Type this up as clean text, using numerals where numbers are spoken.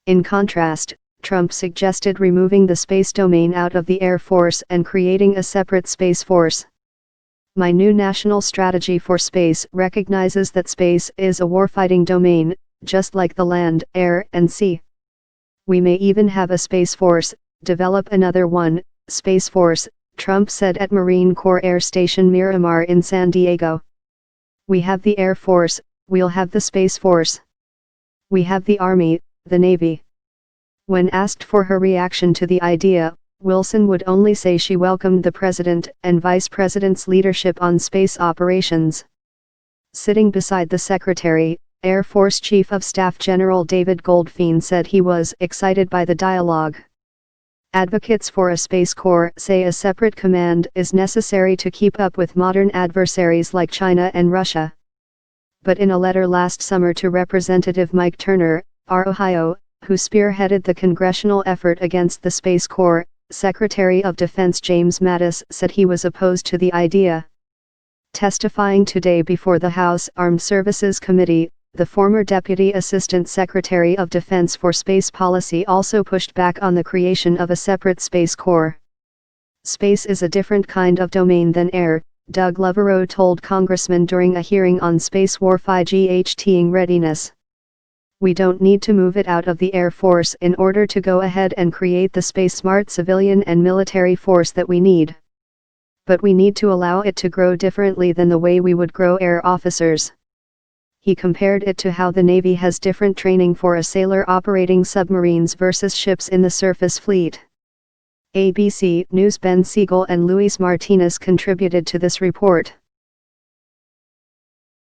In contrast, Trump suggested removing the space domain out of the Air Force and creating a separate Space Force. My new national strategy for space recognizes that space is a warfighting domain, just like the land, air, and sea. We may even have a Space Force, develop another one, Space Force, Trump said at Marine Corps Air Station Miramar in San Diego. We have the Air Force, we'll have the Space Force. We have the Army, the Navy. When asked for her reaction to the idea, Wilson would only say she welcomed the President and Vice President's leadership on space operations. Sitting beside the Secretary, Air Force Chief of Staff General David Goldfein said he was excited by the dialogue. Advocates for a Space Corps say a separate command is necessary to keep up with modern adversaries like China and Russia. But in a letter last summer to Representative Mike Turner, R. Ohio, who spearheaded the congressional effort against the Space Corps, Secretary of Defense James Mattis said he was opposed to the idea. Testifying today before the House Armed Services Committee, the former Deputy Assistant Secretary of Defense for Space Policy also pushed back on the creation of a separate Space Corps. Space is a different kind of domain than air, Doug Loverow told congressmen during a hearing on space warfighting readiness. We don't need to move it out of the Air Force in order to go ahead and create the space-smart civilian and military force that we need. But we need to allow it to grow differently than the way we would grow air officers. He compared it to how the Navy has different training for a sailor operating submarines versus ships in the surface fleet. ABC News' Ben Siegel and Luis Martinez contributed to this report.